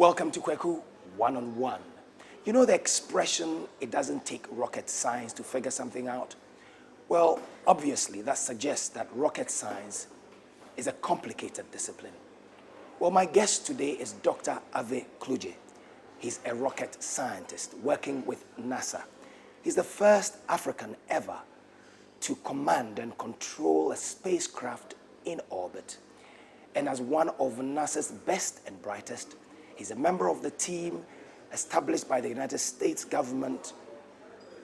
Welcome to Kweku One-on-One. You know the expression, it doesn't take rocket science to figure something out? Well, obviously, that suggests that rocket science is a complicated discipline. Well, my guest today is Dr. Kludze. He's a rocket scientist working with NASA. He's the first African ever to command and control a spacecraft in orbit. And as one of NASA's best and brightest, he's a member of the team established by the United States government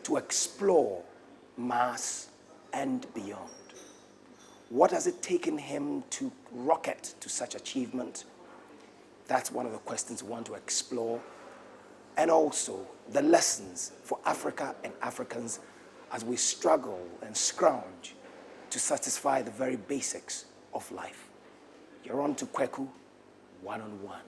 to explore Mars and beyond. What has it taken him to rocket to such achievement? That's one of the questions we want to explore. And also the lessons for Africa and Africans as we struggle and scrounge to satisfy the very basics of life. You're on to Kweku One-on-One.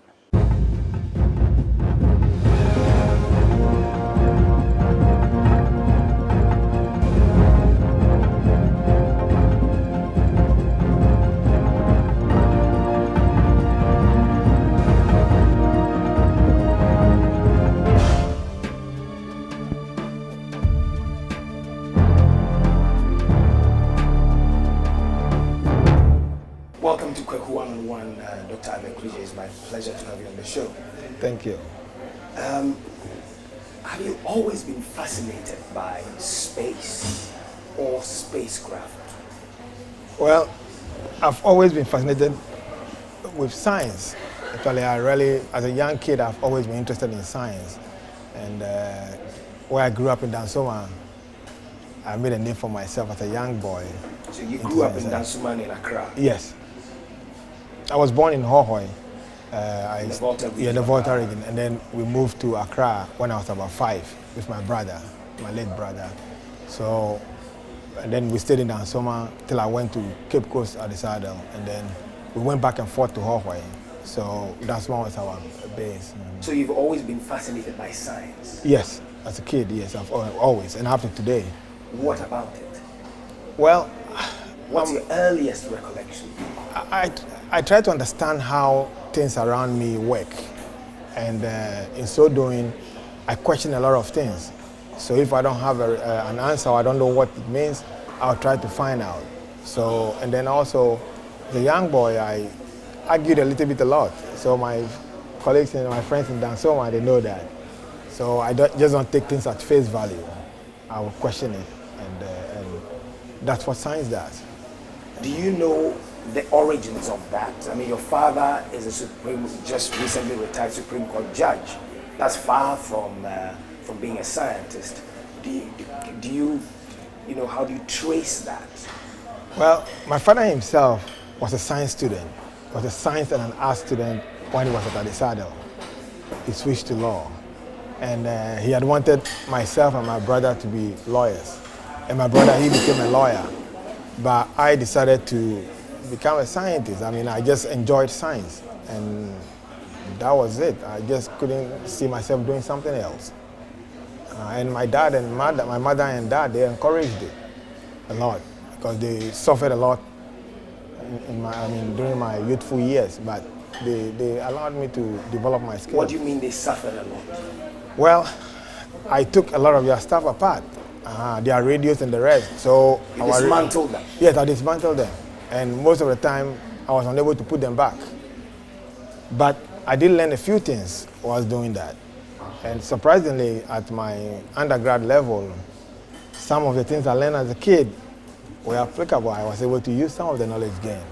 Welcome to Kweku One-on-One, Dr. Kludze. It's my pleasure to have you on the show. Thank you. Have you always been fascinated by space or spacecraft? Well, I've always been fascinated with science. Actually, as a young kid, I've always been interested in science. And where I grew up in Dansoma, I made a name for myself as a young boy. So you grew up in Dansoma in Accra? Yes. I was born in Hohoe. The Volta region. The Volta region. And then we moved to Accra when I was about 5 with my brother, my late brother. So, and then we stayed in Dansoma till I went to Cape Coast at the Saddle. And then we went back and forth to Hohoe. So Dansoma was our base. So you've always been fascinated by science? Yes, as a kid, yes, I've always, and up to today. What about it? Well, what's your earliest recollection? I try to understand how things around me work, and in so doing, I question a lot of things. So if I don't have an answer, I don't know what it means, I'll try to find out. So, and then also, as a young boy, I argued a little bit a lot. So my colleagues and my friends in Dansoma, they know that. So I just don't take things at face value. I will question it, and that's what science does. Do you know the origins of that? I mean, your father is a just recently retired Supreme Court judge. That's far from being a scientist. Do you know, how do you trace that? Well, my father himself was a science student. He was a science and an art student when he was at the Saddle. He switched to law. And he had wanted myself and my brother to be lawyers. And my brother, he became a lawyer. But I decided to become a scientist. I mean, I just enjoyed science. And that was it. I just couldn't see myself doing something else. And my dad and my mother and dad, they encouraged it a lot because they suffered a lot during my youthful years. But they allowed me to develop my skills. What do you mean they suffered a lot? Well, I took a lot of their stuff apart, their radios and the rest. So you dismantled them? Yes, I dismantled them. And most of the time, I was unable to put them back. But I did learn a few things while I was doing that. And surprisingly, at my undergrad level, some of the things I learned as a kid were applicable. I was able to use some of the knowledge gained.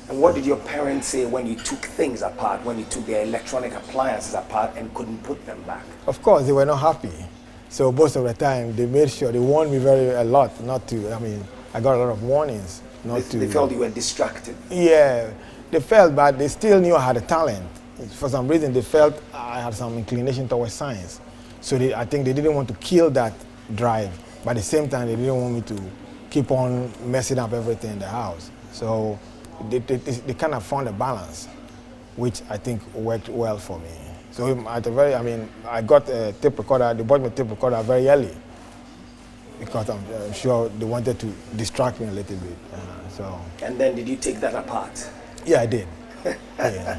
And what did your parents say when you took things apart, when you took their electronic appliances apart and couldn't put them back? Of course, they were not happy. So most of the time, they made sure, they warned me a lot not to, I got a lot of warnings not to. They felt you were distracted? Yeah, they felt, but they still knew I had a talent. For some reason, they felt I had some inclination towards science. So I think they didn't want to kill that drive, but at the same time, they didn't want me to keep on messing up everything in the house. So they kind of found a balance, which I think worked well for me. So I got a tape recorder. They bought me a tape recorder very early because I'm sure they wanted to distract me a little bit. And then did you take that apart? Yeah, I did. Yeah.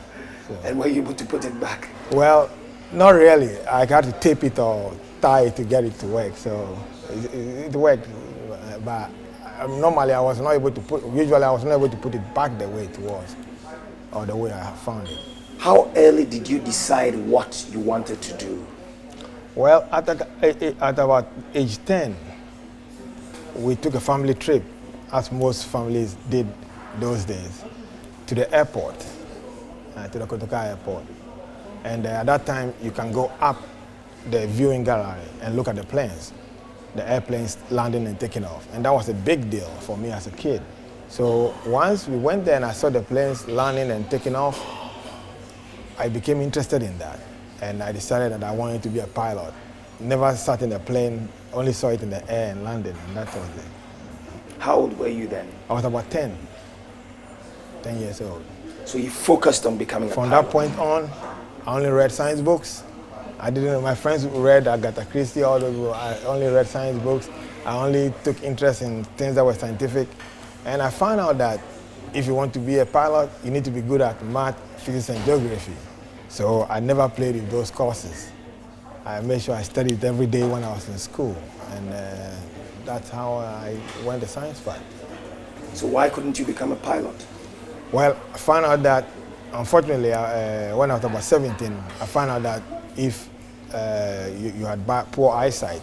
So. And were you able to put it back? Well, not really. I had to tape it or tie it to get it to work. So it worked, but normally I was not able to usually I was not able to put it back the way it was or the way I found it. How early did you decide what you wanted to do? Well, at about age 10, we took a family trip, as most families did those days, to the airport, to the Kotoka airport. And at that time, you can go up the viewing gallery and look at the planes, the airplanes landing and taking off. And that was a big deal for me as a kid. So once we went there and I saw the planes landing and taking off, I became interested in that. And I decided that I wanted to be a pilot. Never sat in a plane, only saw it in the air and landed, and that was it. How old were you then? I was about 10 years old. So you focused on becoming a pilot? From that point on, I only read science books. My friends read Agatha Christie, all those, I only read science books. I only took interest in things that were scientific. And I found out that if you want to be a pilot, you need to be good at math, physics, and geography. So I never played with those courses. I made sure I studied every day when I was in school. And that's how I went the science part. So why couldn't you become a pilot? Well, I found out that, unfortunately, when I was about 17, I found out that if you had poor eyesight,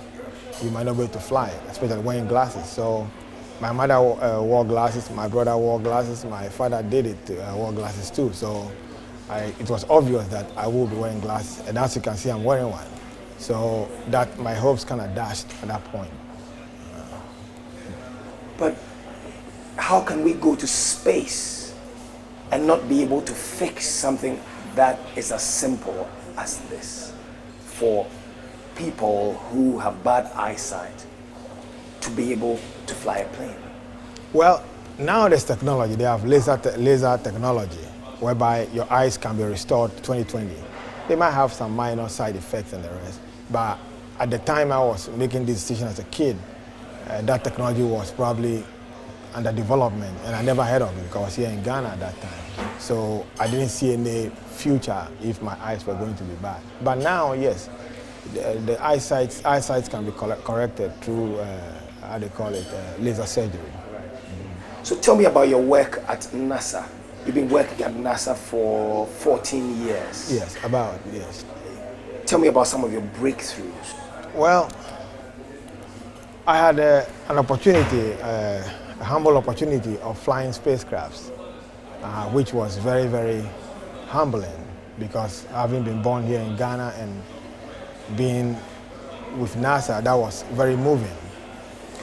you might not be able to fly, especially wearing glasses. So my mother wore glasses, my brother wore glasses, my father did it, wore glasses too. So it was obvious that I would be wearing glasses, and as you can see, I'm wearing one. So that my hopes kind of dashed at that point. But how can we go to space and not be able to fix something that is as simple as this for people who have bad eyesight to be able to fly a plane? Well, now there's technology. They have laser technology, whereby your eyes can be restored 20/20. They might have some minor side effects and the rest, but at the time I was making this decision as a kid, that technology was probably under development, and I never heard of it because I was here in Ghana at that time. So I didn't see any future if my eyes were going to be bad. But now, yes, the eyesight can be corrected through, how they call it, laser surgery. So tell me about your work at NASA. You've been working at NASA for 14 years. Yes, yes. Tell me about some of your breakthroughs. Well, I had an opportunity, a humble opportunity of flying spacecrafts, which was very, very humbling because having been born here in Ghana and being with NASA, that was very moving.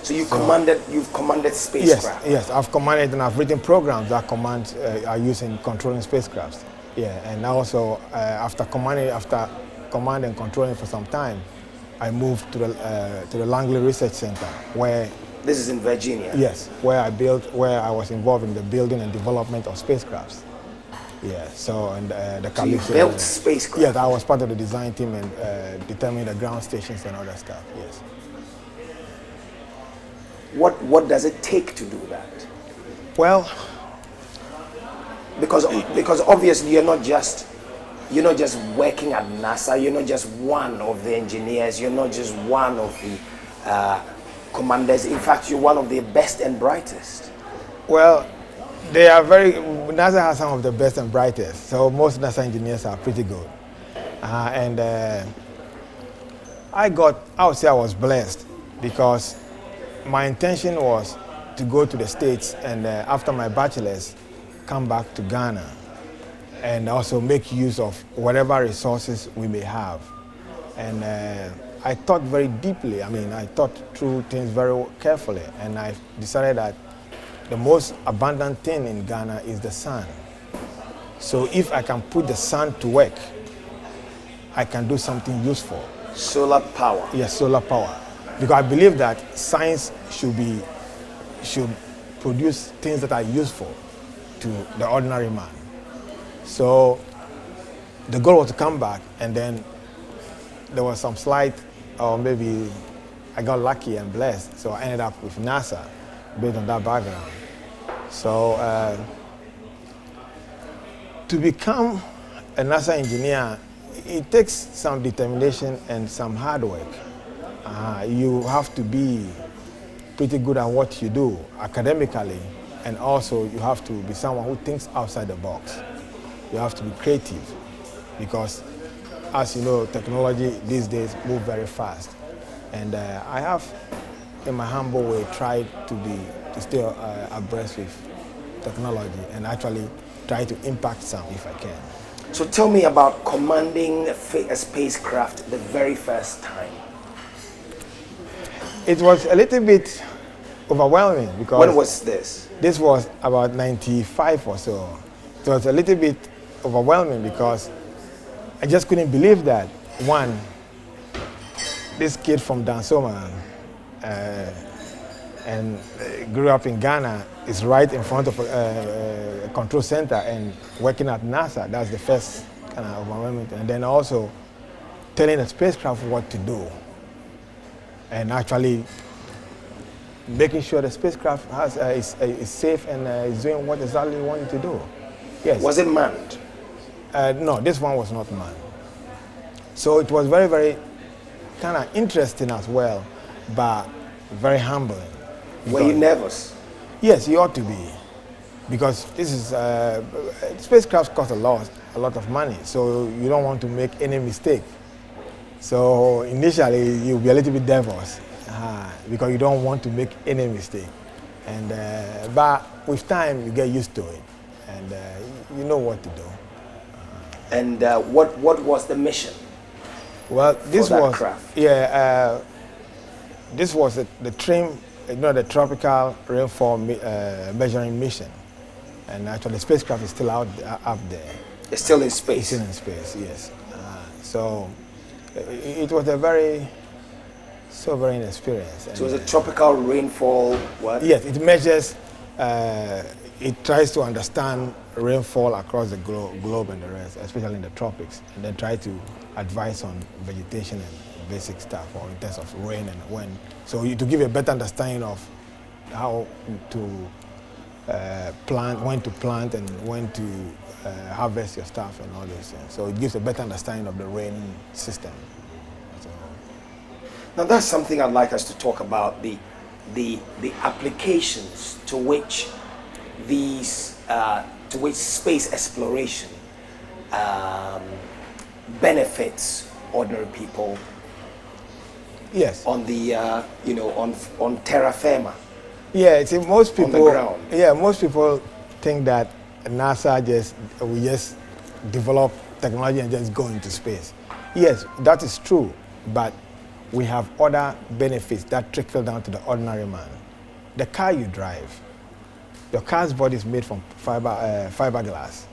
So you've commanded spacecraft? Yes, I've commanded and I've written programs that are used in controlling spacecrafts. Yeah, and also after commanding and controlling for some time, I moved to the Langley Research Center, where... This is in Virginia? Yes, where I was involved in the building and development of spacecrafts. Yeah, so and the So you built spacecraft? Yes, I was part of the design team and determining the ground stations and all that stuff, yes. What does it take to do that? Well... Because obviously you're not just working at NASA, you're not just one of the engineers, you're not just one of the commanders. In fact, you're one of the best and brightest. Well, NASA has some of the best and brightest, so most NASA engineers are pretty good. And I would say I was blessed because my intention was to go to the States and after my bachelor's, come back to Ghana and also make use of whatever resources we may have. And I thought very deeply. I thought through things very carefully, and I decided that the most abundant thing in Ghana is the sun. So if I can put the sun to work, I can do something useful. Solar power? Yes, solar power. Because I believe that science should produce things that are useful to the ordinary man. So the goal was to come back, and then there was some slight, or maybe I got lucky and blessed, so I ended up with NASA based on that background. So to become a NASA engineer, it takes some determination and some hard work. You have to be pretty good at what you do academically, and also you have to be someone who thinks outside the box. You have to be creative, because as you know, technology these days moves very fast. And I have, in my humble way, tried to stay abreast with technology and actually try to impact some if I can. So tell me about commanding a spacecraft the very first time. It was a little bit overwhelming because... When was this? This was about 95 or so. It was a little bit overwhelming because I just couldn't believe that, one, this kid from Dansoma and grew up in Ghana is right in front of a control center and working at NASA. That's the first kind of overwhelming. And then also telling a spacecraft what to do and actually making sure the spacecraft is safe and is doing what exactly you want it to do. Yes. Was it manned? No, this one was not manned. So it was very, very kind of interesting as well, but very humbling. Were you nervous? Yes, you ought to be, because this is spacecraft cost a lot of money, so you don't want to make any mistake. So initially you'll be a little bit nervous because you don't want to make any mistake, and but with time you get used to it, and you know what to do. And what was the mission? Well, this for that was craft? This was the TRIM, the tropical rainfall measuring mission, and actually the spacecraft is still up there. It's still in space. It's still in space, yes. So it was a very sobering experience. So it was a tropical rainfall. What? Yes, it measures. It tries to understand rainfall across the globe and the rest, especially in the tropics, and then try to advise on vegetation and basic stuff, or in terms of rain and when. So to give a better understanding of how to plant, when to plant, and when to harvest your stuff and all those things. So it gives a better understanding of the rain system. So. Now that's something I'd like us to talk about, the applications to which to which space exploration benefits ordinary people. Yes. On the on terra firma. Yeah, see, most people. On the ground. Yeah, most people think that NASA we just develop technology and just go into space. Yes, that is true, but we have other benefits that trickle down to the ordinary man. The car you drive, your car's body is made from fiberglass.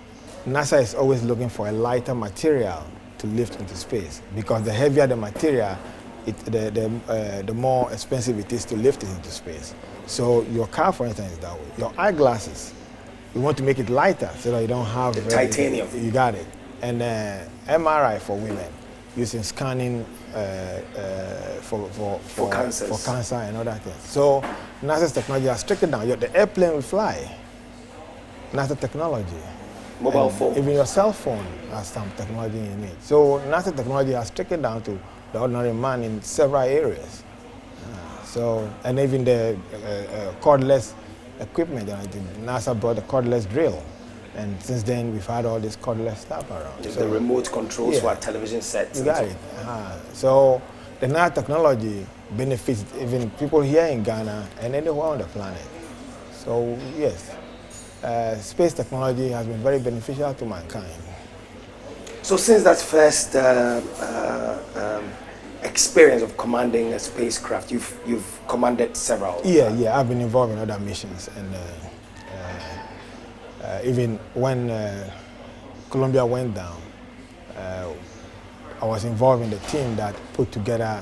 NASA is always looking for a lighter material to lift into space, because the heavier the material, the more expensive it is to lift it into space. So your car, for instance, is that way. Your eyeglasses, we want to make it lighter so that you don't have... The titanium. You got it. And MRI for women, using scanning for cancer and other things. So NASA's technology has trickled down. The airplane will fly. NASA technology. Mobile phone. Even your cell phone has some technology in it. So NASA technology has trickled down to the ordinary man in several areas. And even the cordless equipment, NASA brought the cordless drill. And since then, we've had all this cordless stuff around. The remote controls for our television sets. You got it. So the nanotechnology benefits even people here in Ghana and anywhere on the planet. So yes, space technology has been very beneficial to mankind. So since that first experience of commanding a spacecraft, you've commanded several. Yeah, I've been involved in other missions, and even when Columbia went down, I was involved in the team that put together.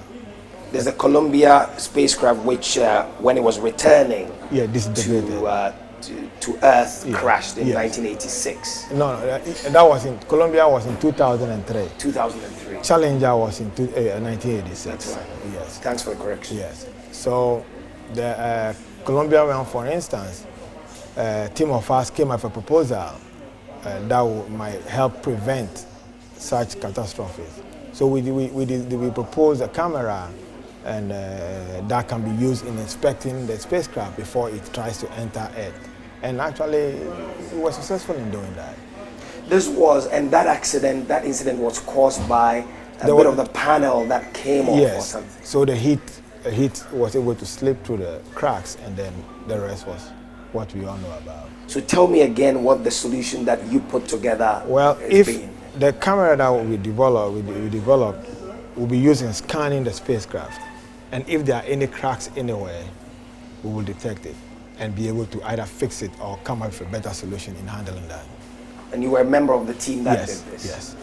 There's a Columbia spacecraft which, when it was returning to Earth, crashed in 1986. No, that was Columbia was in 2003. 2003. Challenger was in 1986. That's right. Yes. Thanks for the correction. Yes. So the Columbia one, for instance, a team of us came up with a proposal that might help prevent such catastrophes. So we proposed a camera, and that can be used in inspecting the spacecraft before it tries to enter Earth. And actually, we were successful in doing that. And that incident was caused by a bit of the panel that came off or something. So the heat was able to slip through the cracks, and then the rest was what we all know about. So tell me again what the solution that you put together is being. The camera that we developed will be used in scanning the spacecraft, and if there are any cracks anywhere, we will detect it and be able to either fix it or come up with a better solution in handling that. And you were a member of the team that did this? Yes.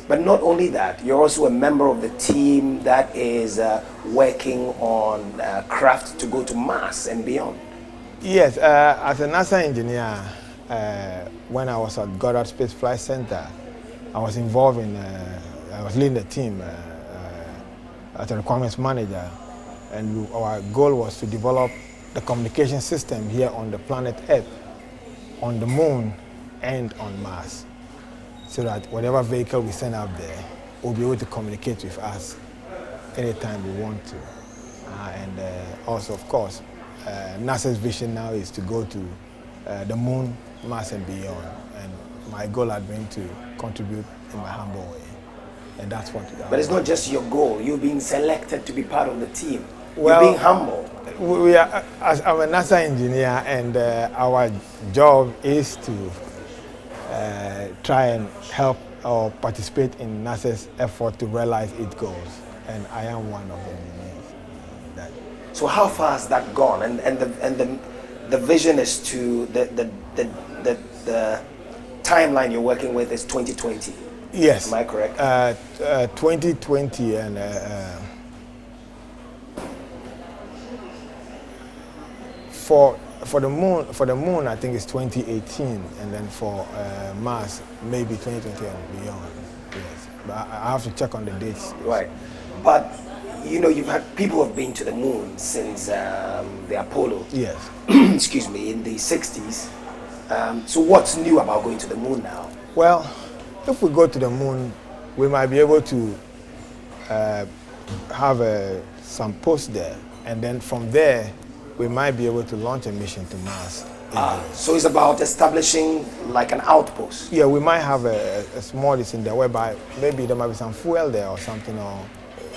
But not only that, you're also a member of the team that is working on craft to go to Mars and beyond. Yes, as a NASA engineer, when I was at Goddard Space Flight Center, I was involved in, I was leading the team as a requirements manager, and our goal was to develop the communication system here on the planet Earth, on the moon, and on Mars, so that whatever vehicle we send out there will be able to communicate with us anytime we want to. And also, of course, NASA's vision now is to go to the moon, Mars, and beyond. And my goal had been to contribute in my humble way. And that's what. But it's not just your goal. You're being selected to be part of the team. Well, you're being humble. I'm a NASA engineer, and our job is to try and help or participate in NASA's effort to realize its goals. And I am one of the engineers. So how far has that gone? And the vision is to the timeline you're working with is 2020. Yes. Am I correct? 2020 and for the moon I think it's 2018, and then for Mars maybe 2020 and beyond. Yes. But I have to check on the dates. Right. But you know, people have been to the moon since the Apollo. Yes. Excuse me, in the 60s. So what's new about going to the moon now? Well, if we go to the moon, we might be able to have some posts there, and then from there, we might be able to launch a mission to Mars. So it's about establishing like an outpost. Yeah, we might have a small in there whereby maybe there might be some fuel there or something, or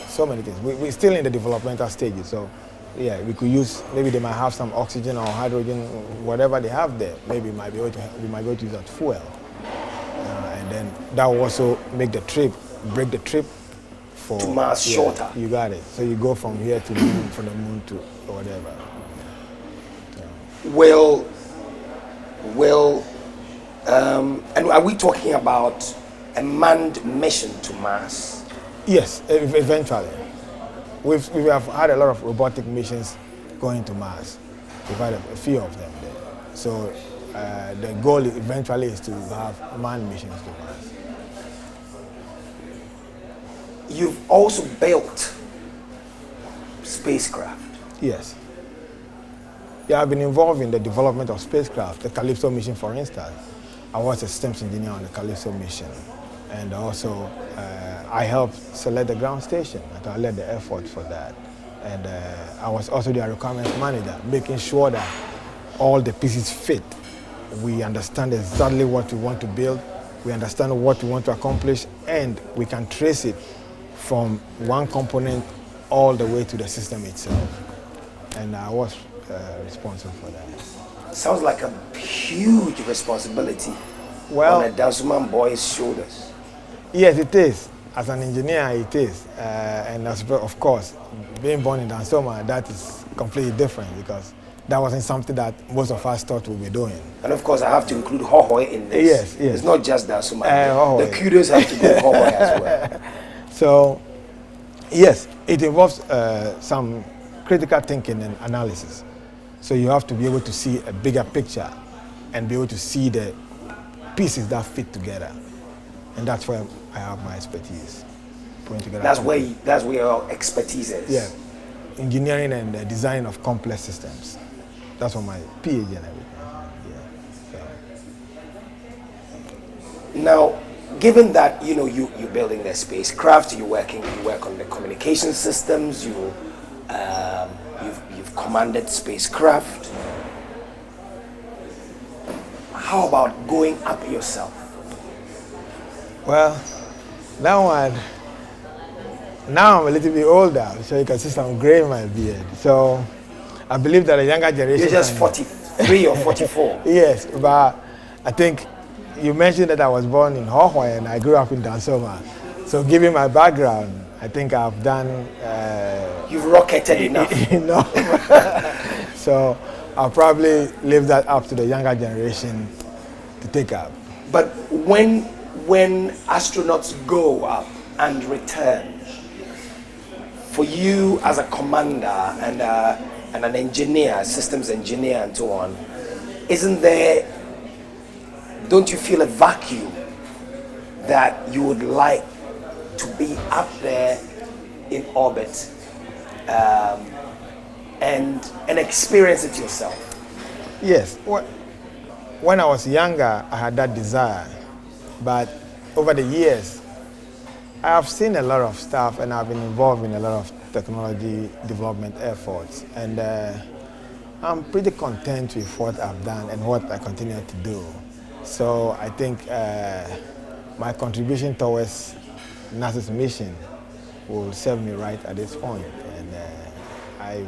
so many things. We're still in the developmental stages, so yeah, we could use, maybe they might have some oxygen or hydrogen, whatever they have there. Maybe we might be able to use that fuel. And then that will also make the trip, break the trip to Mars shorter. You got it. So you go from here to the moon, from the moon to whatever. And are we talking about a manned mission to Mars? Yes, eventually. We have had a lot of robotic missions going to Mars. We've had a few of them there. So the goal eventually is to have manned missions to Mars. You've also built spacecraft. Yes. Yeah, I've been involved in the development of spacecraft. The Calypso mission, for instance, I was a systems engineer on the Calypso mission. And also, I helped select the ground station. I led the effort for that. And I was also the requirements manager, making sure that all the pieces fit. We understand exactly what we want to build, we understand what we want to accomplish, and we can trace it from one component all the way to the system itself. And I was responsible for that. Sounds like a huge responsibility on a Dansoman boy's shoulders. Yes, it is. As an engineer, it is. And of course, being born in Dansoma, that is completely different, because that wasn't something that most of us thought we'd be doing. And of course, I have to include Hohoi in this. Yes, yes. It's not just Dansoma. The kudos have to go Hohoi as well. So, yes, it involves some critical thinking and analysis. So you have to be able to see a bigger picture and be able to see the pieces that fit together. And that's where I have my expertise. Putting together. That's where your expertise is. Yeah, engineering and the design of complex systems. That's what my PhD and everything. Yeah. So. Now, given that you're building the spacecraft, you work on the communication systems, you've commanded spacecraft. How about going up yourself? Well, that one, now I'm a little bit older, so you can see some gray in my beard. So I believe that a younger generation. You're just 43 or 44. Yes, but I think you mentioned that I was born in Hohoi and I grew up in Dansoma. So given my background, I think I've done... You've rocketed enough. So I'll probably leave that up to the younger generation to take up. But when astronauts go up and return, for you as a commander and an engineer, systems engineer and so on, don't you feel a vacuum that you would like to be up there in orbit and experience it yourself? Yes. When I was younger, I had that desire. But over the years, I have seen a lot of stuff and I've been involved in a lot of technology development efforts. And I'm pretty content with what I've done and what I continue to do. So I think my contribution towards NASA's mission will serve me right at this point. And I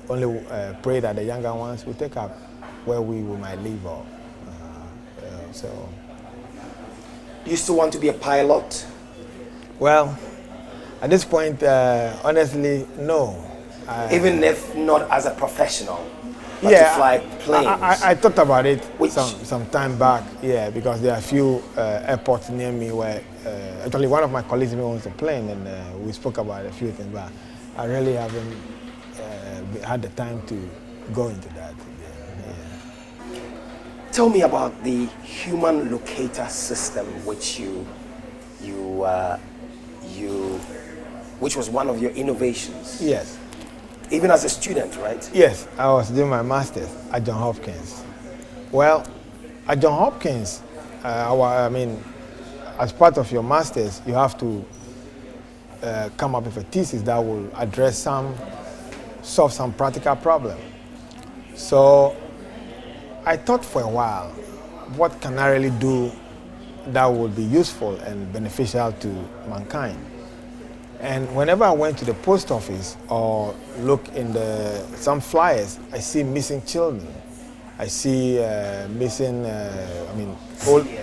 only pray that the younger ones will take up where we might leave off. So, you still want to be a pilot? Well, at this point, honestly, no. Even if not as a professional, but yeah, to fly planes? I thought about it some time back, yeah, because there are a few airports near me where, actually one of my colleagues owns a plane and we spoke about a few things, but I really haven't had the time to go into that. Tell me about the human locator system, which which was one of your innovations. Yes. Even as a student, right? Yes, I was doing my master's at Johns Hopkins. Well, at Johns Hopkins, as part of your master's, you have to come up with a thesis that will solve some practical problem. So I thought for a while, what can I really do that would be useful and beneficial to mankind? And whenever I went to the post office or look in some flyers, I see missing children. I see missing,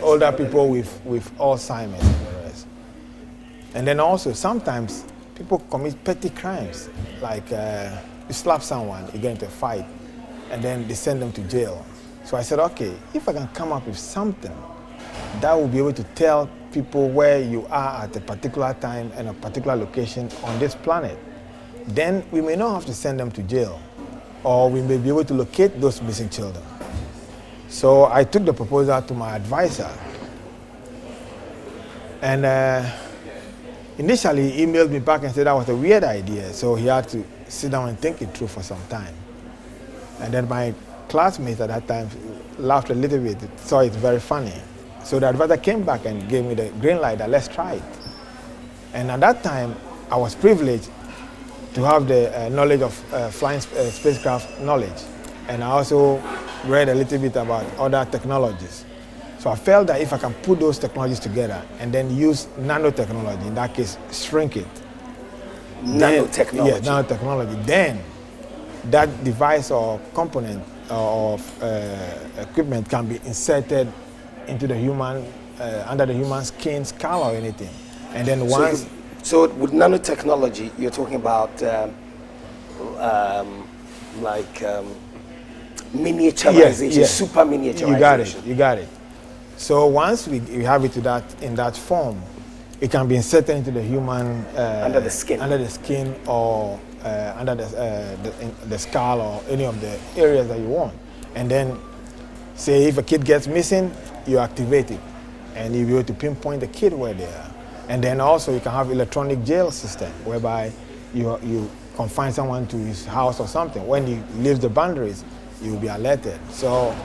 older people with Alzheimer's and the rest. And then also sometimes people commit petty crimes, like you slap someone, you get into a fight, and then they send them to jail. So I said, okay, if I can come up with something that will be able to tell people where you are at a particular time and a particular location on this planet, then we may not have to send them to jail, or we may be able to locate those missing children. So I took the proposal to my advisor, and initially he emailed me back and said that was a weird idea, so he had to sit down and think it through for some time. And then my classmates at that time laughed a little bit, saw it very funny. So the advisor came back and gave me the green light that let's try it. And at that time, I was privileged to have the knowledge of flying spacecraft knowledge. And I also read a little bit about other technologies. So I felt that if I can put those technologies together and then use nanotechnology, in that case, shrink it. Nanotechnology? Yes, nanotechnology. Then that device or component of equipment can be inserted into the human, under the human skin, skull or anything. And then once... So with nanotechnology, you're talking about miniaturization, yes. super miniaturization. You got it. So once we have it in that form, it can be inserted into the human... under the skin. Or under the skull or any of the areas that you want. And then, say if a kid gets missing, you activate it, and you'll be able to pinpoint the kid where they are. And then also you can have electronic jail system, whereby you confine someone to his house or something. When he leaves the boundaries, you'll be alerted. So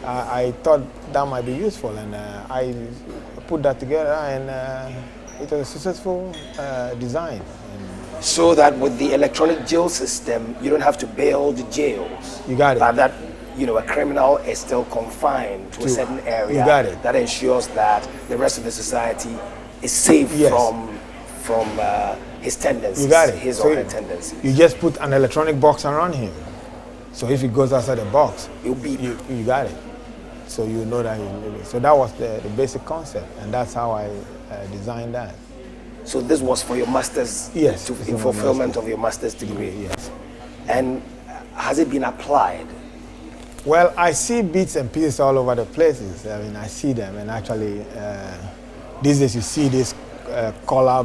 I thought that might be useful, and I put that together, and it was a successful design. So that with the electronic jail system, you don't have to build jails. You got it. But that, a criminal is still confined to a certain area. You got it. That ensures that the rest of the society is safe from his tendencies. You got it. His so or her tendencies. You just put an electronic box around him. So if he goes outside the box, You'll beep. You got it. So you know that he's living. So that was the basic concept, and that's how I designed that. So this was for your master's, Yes, in fulfillment of your master's degree. Yes. And has it been applied? Well, I see bits and pieces all over the places. I mean, I see them, and actually, these days you see this collar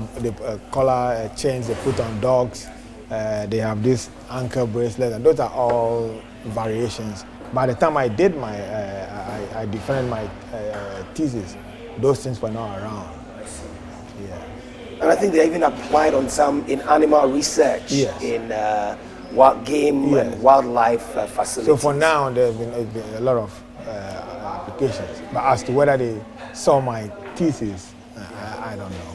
chains they put on dogs. They have this ankle bracelet, and those are all variations. By the time I did I defended my thesis, those things were not around. I see. Yeah. And I think they're even applied on some in animal research, Yes. in wild game Yes. and wildlife facilities. So for now, there's been a lot of applications. But as to whether they saw my thesis, I don't know.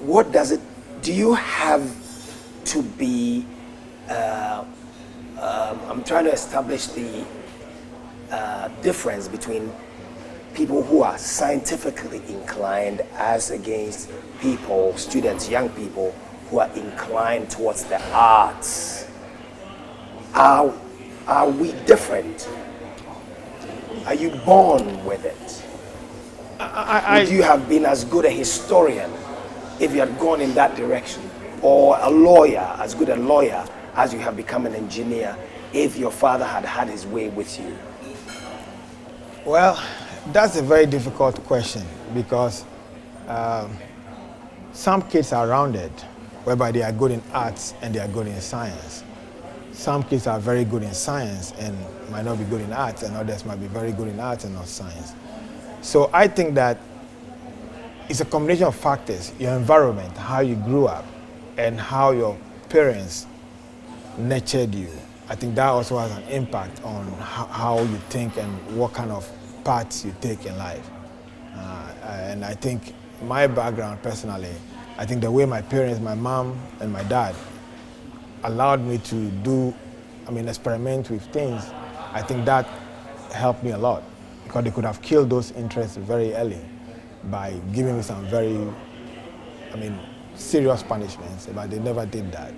What does it? Do you have to be? I'm trying to establish the difference between people who are scientifically inclined as against students, young people who are inclined towards the arts. Are we different? Are you born with it? Would you have been as good a historian if you had gone in that direction? Or a lawyer, as good a lawyer as you have become an engineer, if your father had had his way with you? Well, that's a very difficult question because some kids are rounded, whereby they are good in arts and they are good in science. Some kids are very good in science and might not be good in arts, and others might be very good in arts and not science. So I think that it's a combination of factors: your environment, how you grew up, and how your parents nurtured you. I think that also has an impact on how you think and what kind of paths you take in life. And I think my background personally, I think the way my parents, my mom and my dad, allowed me to experiment with things, I think that helped me a lot, because they could have killed those interests very early by giving me some very, serious punishments, but they never did that.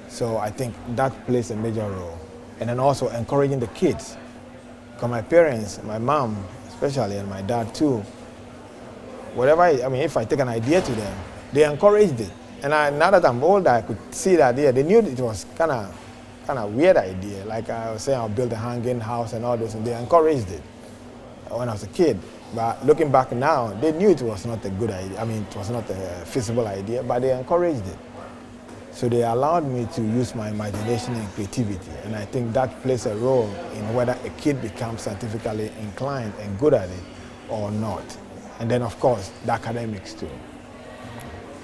So I think that plays a major role. And then also encouraging the kids. Because my parents, my mom especially, and my dad too, if I take an idea to them, they encouraged it. And now that I'm older, I could see the idea. They knew it was kind of weird idea. Like I was saying, I'll build a hanging house and all this, and they encouraged it when I was a kid. But looking back now, they knew it was not a good idea. It was not a feasible idea, but they encouraged it. So they allowed me to use my imagination and creativity. And I think that plays a role in whether a kid becomes scientifically inclined and good at it or not. And then, of course, the academics too.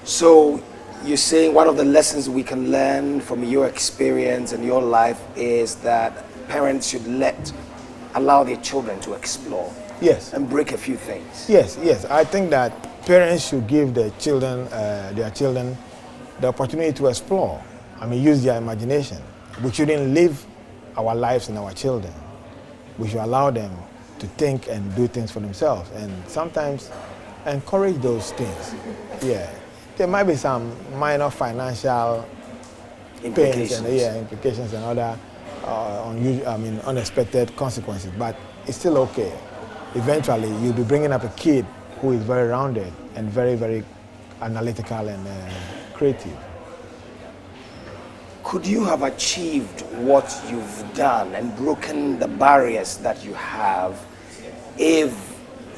So you're saying one of the lessons we can learn from your experience and your life is that parents should allow their children to explore. Yes. And break a few things. Yes. I think that parents should give their children the opportunity to explore. Use their imagination. We shouldn't live our lives in our children. We should allow them to think and do things for themselves, and sometimes encourage those things. Yeah. There might be some minor financial Implications. pains and implications and other unexpected consequences, but it's still okay. Eventually, you'll be bringing up a kid who is very rounded and very, very analytical and creative. Could you have achieved what you've done and broken the barriers that you have if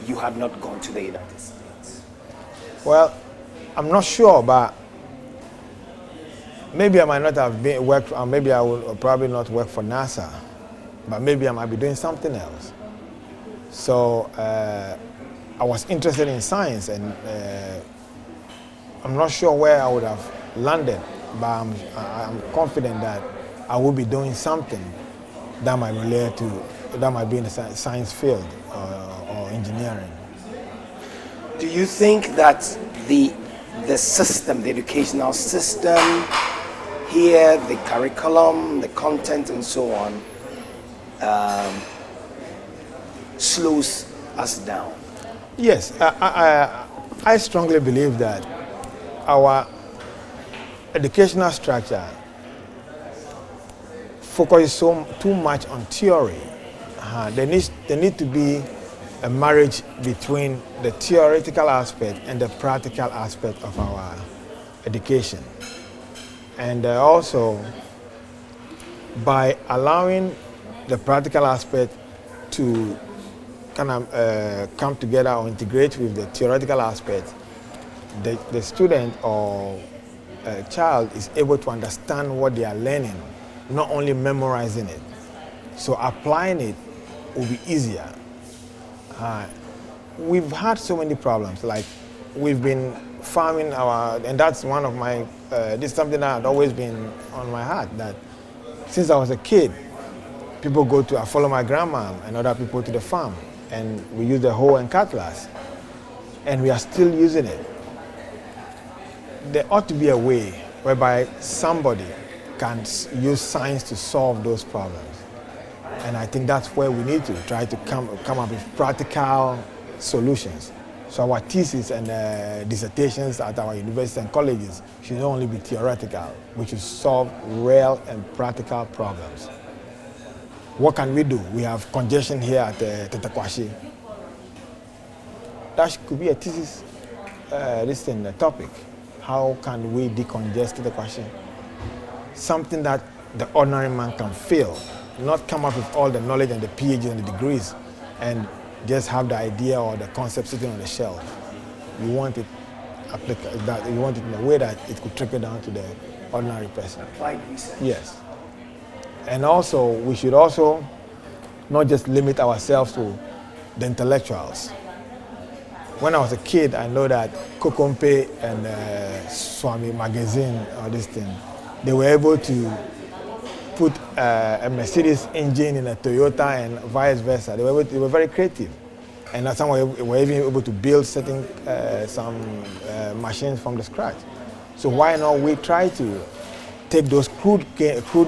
you had not gone to the United States? Well, I'm not sure, but maybe I might not have maybe I will probably not work for NASA, but maybe I might be doing something else. So I was interested in science, and I'm not sure where I would have landed, but I'm confident that I will be doing something that might relate to, that might be in the science field or engineering. Do you think that the system, the educational system here, the curriculum, the content and so on, slows us down? Yes, I strongly believe that our educational structure focuses too much on theory. There needs to be a marriage between the theoretical aspect and the practical aspect of our education. And also, by allowing the practical aspect to kind of come together or integrate with the theoretical aspect, the student or child is able to understand what they are learning, not only memorizing it. So applying it will be easier. We've had so many problems, like we've been farming and that's one of my, this is something that had always been on my heart, that since I was a kid, people I follow my grandma and other people to the farm, and we use the hoe and cutlass, and we are still using it. There ought to be a way whereby somebody can use science to solve those problems. And I think that's where we need to try to come up with practical solutions. So our thesis and dissertations at our universities and colleges should not only be theoretical, we should solve real and practical problems. What can we do? We have congestion here at Tetakwashi. That could be a thesis, a topic. How can we decongest Tetakwashi? Something that the ordinary man can feel, not come up with all the knowledge and the PhD and the degrees and just have the idea or the concept sitting on the shelf. You want it you want it in a way that it could trickle down to the ordinary person. Applied research. Yes. And also, we should also not just limit ourselves to the intellectuals. When I was a kid, I know that Kokompe and Swami magazine or this thing, they were able to put a Mercedes engine in a Toyota and vice versa. They were very creative. And some were even able to build some machines from the scratch. So why not we try to take those crude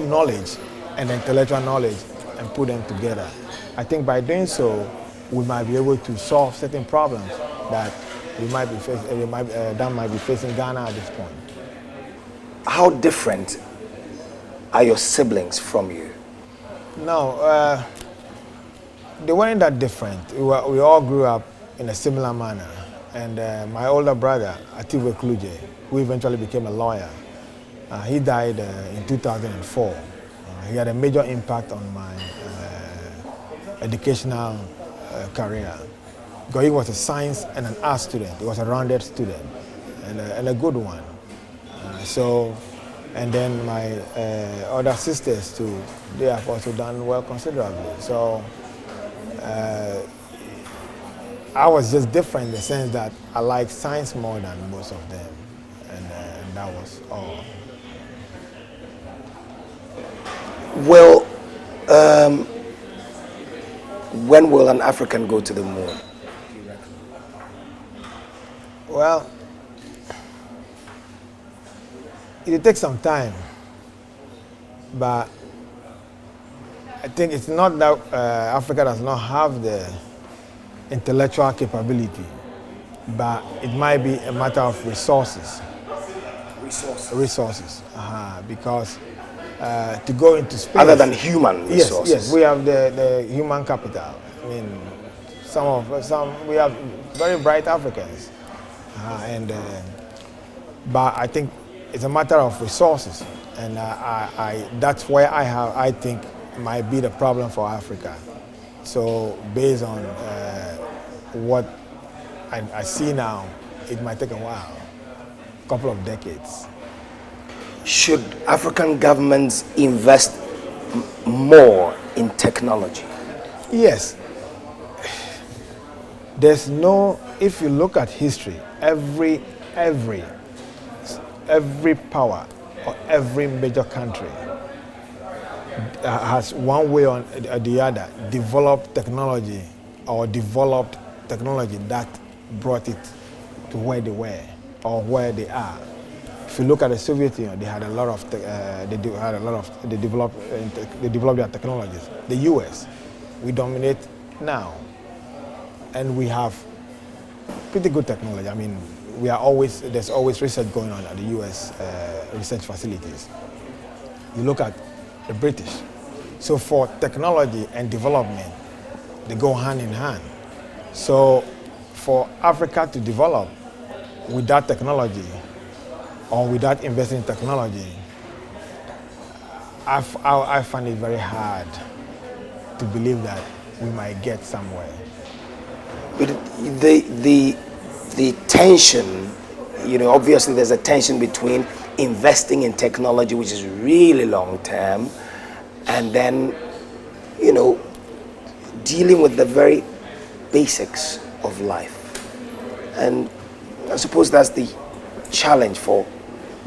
knowledge and intellectual knowledge and put them together. I think by doing so, we might be able to solve certain problems that might be facing Ghana at this point. How different are your siblings from you? No, they weren't that different. We all grew up in a similar manner. And my older brother, Kludze, who eventually became a lawyer, he died in 2004. He had a major impact on my educational career. Because he was a science and an art student. He was a rounded student and a good one. And then my other sisters too, they have also done well considerably. So I was just different in the sense that I like science more than most of them. And that was all. Well, when will an African go to the moon? Well, it will take some time, but I think it's not that Africa does not have the intellectual capability, but it might be a matter of resources. Resources, because to go into space. Other than human resources. Yes, we have the human capital. I mean, we have very bright Africans, but I think it's a matter of resources, and that's where I think might be the problem for Africa. So based on what I see now, it might take a while, a couple of decades. Should African governments invest more in technology? Yes. If you look at history, every power or every major country has one way or the other developed technology that brought it to where they were or where they are. If you look at the Soviet Union, they had a lot of they developed their technologies. The U.S., we dominate now, and we have pretty good technology. I mean, there's always research going on at the U.S. Research facilities. You look at the British. So for technology and development, they go hand in hand. So for Africa to develop without technology or without investing in technology, I find it very hard to believe that we might get somewhere. But the tension, obviously there's a tension between investing in technology, which is really long term, and then, dealing with the very basics of life. And I suppose that's the challenge for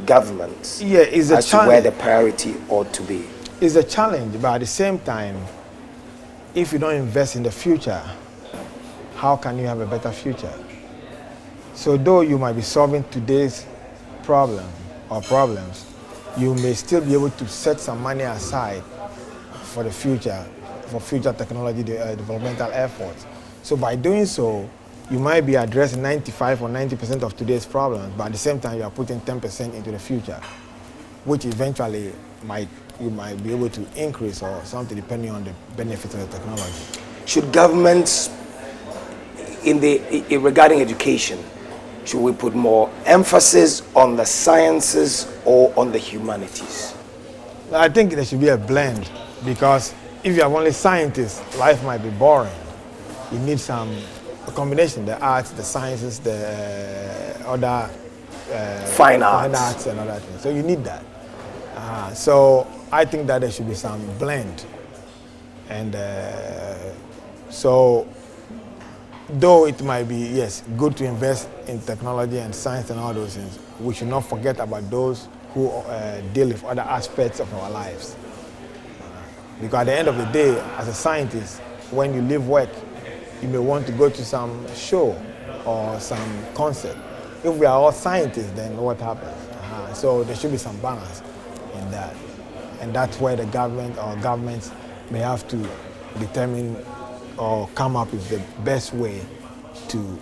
governments. Yeah, it's a as challenge. To where the priority ought to be. It's a challenge, but at the same time, if you don't invest in the future, how can you have a better future? So though you might be solving today's problem or problems, you may still be able to set some money aside for the future, for future technology developmental efforts. So by doing so, you might be addressing 95 or 90% of today's problems, but at the same time you are putting 10% into the future, which eventually you might be able to increase or something depending on the benefits of the technology. Should governments, regarding education, should we put more emphasis on the sciences or on the humanities? I think there should be a blend, because if you have only scientists, life might be boring. You need a combination, the arts, the sciences, the other fine arts and other things. So you need that. So I think that there should be some blend. And so though it might be, yes, good to invest in technology and science and all those things, we should not forget about those who deal with other aspects of our lives. Because at the end of the day, as a scientist, when you leave work, you may want to go to some show or some concert. If we are all scientists, then what happens? So there should be some balance in that. And that's where the government or governments may have to determine or come up with the best way to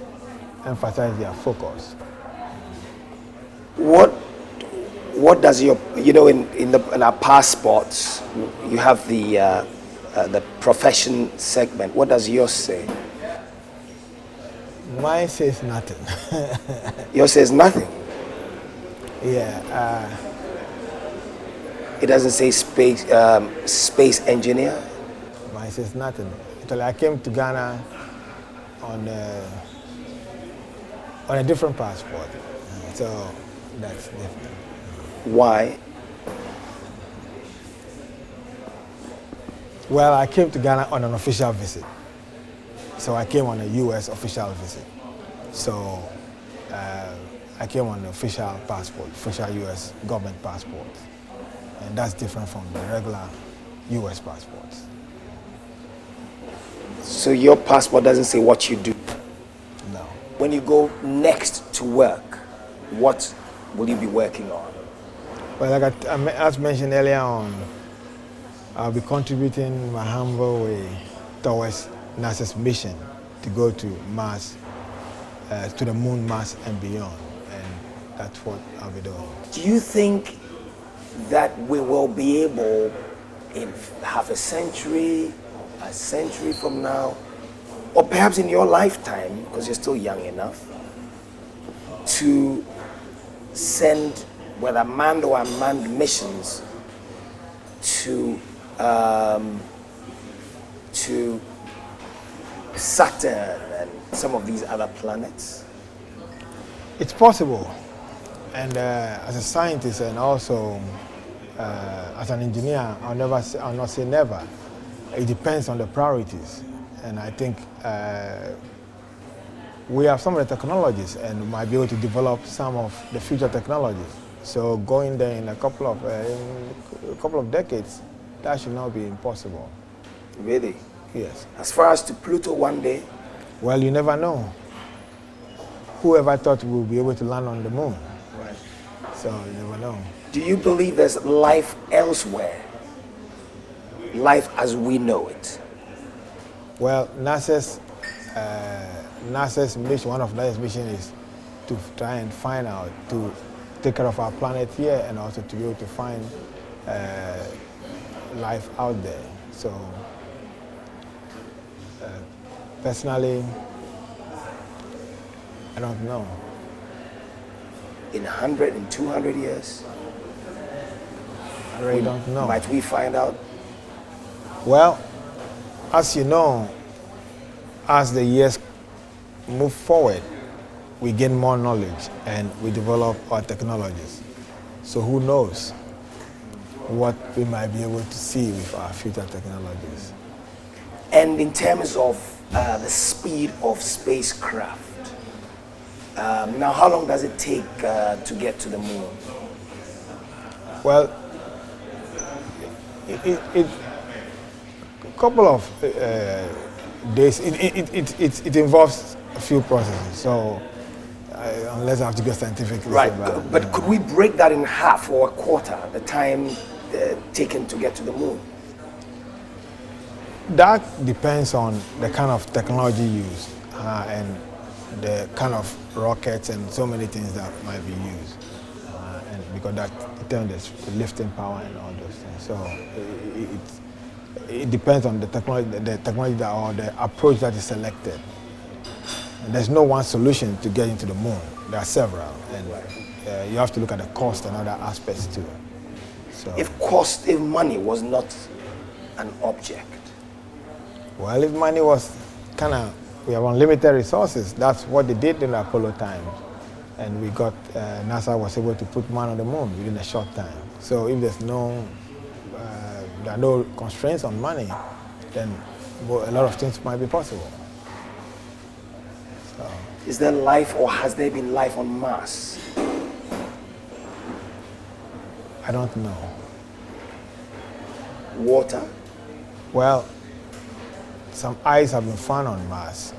emphasize their focus. What does your, in our passports, you have the profession segment. What does yours say? Mine says nothing. Yours says nothing? Yeah. It doesn't say space engineer? Mine says nothing. Until I came to Ghana on a different passport. So that's different. Why? Well, I came to Ghana on an official visit. So I came on a U.S. official visit. So I came on an official passport, official U.S. government passport. And that's different from the regular U.S. passports. So your passport doesn't say what you do? No. When you go next to work, what will you be working on? Well, as mentioned earlier on, I'll be contributing my humble way towards NASA's mission to go to Mars, to the moon, Mars, and beyond. And that's what I'll be doing. Do you think that we will be able, in half a century from now, or perhaps in your lifetime, because you're still young enough, to send whether manned or unmanned missions to Saturn and some of these other planets? It's possible. And as a scientist and also as an engineer, I'll not say never. It depends on the priorities. And I think we have some of the technologies and might be able to develop some of the future technologies. So going there in a couple of decades, that should not be impossible. Really? Yes. As far as to Pluto one day? Well, you never know. Whoever thought we would be able to land on the moon? Right. So you never know. Do you believe there's life elsewhere? Life as we know it? Well, NASA's mission, one of NASA's mission is to try and find out, to take care of our planet here and also to be able to find life out there. So, personally, I don't know. In 100, in 200 years? I really don't know. Might we find out? Well, as you know, as the years move forward, we gain more knowledge and we develop our technologies. So who knows what we might be able to see with our future technologies. And in terms of the speed of spacecraft, now how long does it take to get to the moon? Well, a couple of days, it involves a few processes. So unless I have to go scientifically. Right, but could we break that in half or a quarter, the time taken to get to the moon? That depends on the kind of technology used and the kind of rockets and so many things that might be used. And because that determines the lifting power and all those things. So it depends on the technology that, or the approach that is selected. And there's no one solution to get into the moon. There are several, and you have to look at the cost and other aspects too. So, if money was not an object? Well, if money was we have unlimited resources. That's what they did in the Apollo time, and we got NASA was able to put man on the moon within a short time. So if there's there are no constraints on money, then a lot of things might be possible. So. Is there life, or has there been life on Mars? I don't know. Water? Well, some ice have been found on Mars,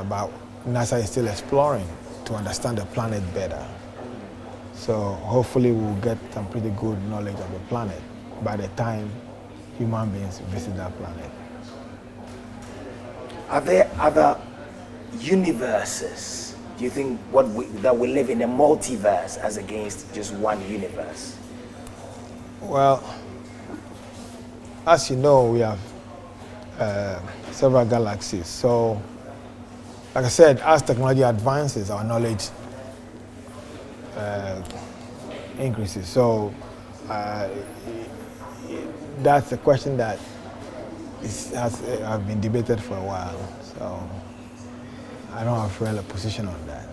but NASA is still exploring to understand the planet better. So hopefully we'll get some pretty good knowledge of the planet by the time human beings visit that planet. Are there other universes? Do you think that we live in a multiverse as against just one universe? Well, as you know, we have several galaxies. So, like I said, as technology advances, our knowledge increases. So, that's a question that has been debated for a while. So, I don't have really a position on that.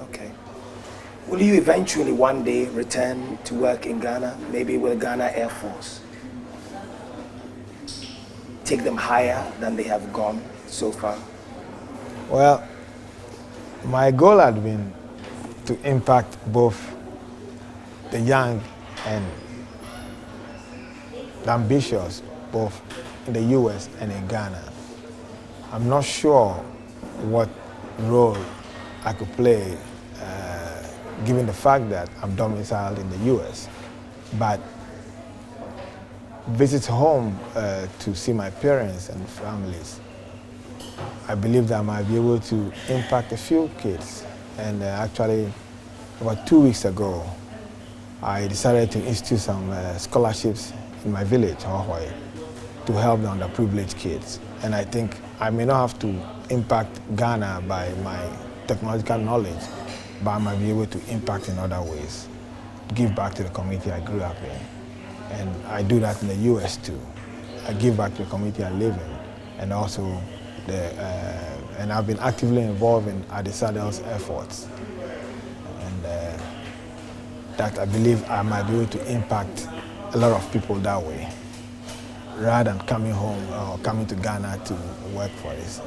Okay. Will you eventually one day return to work in Ghana, maybe with Ghana Air Force? Take them higher than they have gone so far? Well, my goal had been to impact both the young and the ambitious, both in the US and in Ghana. I'm not sure what role I could play given the fact that I'm domiciled in the US, but visits home to see my parents and families, I believe that I might be able to impact a few kids. And actually, about 2 weeks ago, I decided to institute some scholarships in my village, Hawaii, to help the underprivileged kids. And I think I may not have to impact Ghana by my technological knowledge, but I might be able to impact in other ways, give back to the community I grew up in. And I do that in the US too. I give back to the community I live in, and also and I've been actively involved in Adisadel's efforts. And that I believe I might be able to impact a lot of people that way, rather than coming home or coming to Ghana to work for this.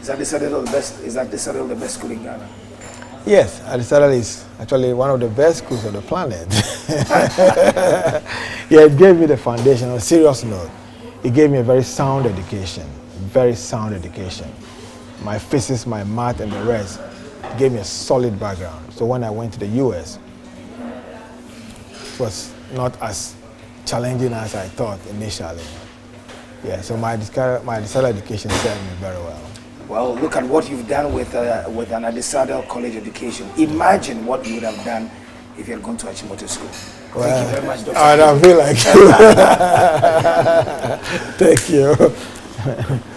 Is Adisadel the best? Is Adisadel the best school in Ghana? Yes, Adisada is actually one of the best schools on the planet. Yeah, it gave me the foundation. On a serious note, it gave me a very sound education. Very sound education. My physics, my math, and the rest gave me a solid background. So when I went to the US, it was not as challenging as I thought initially. Yeah, so my Adisada education served me very well. Well, look at what you've done with an Adisada college education. Imagine what you would have done if you had gone to Achimota school. Well, thank you very much, Dr. I feel like you. Thank you.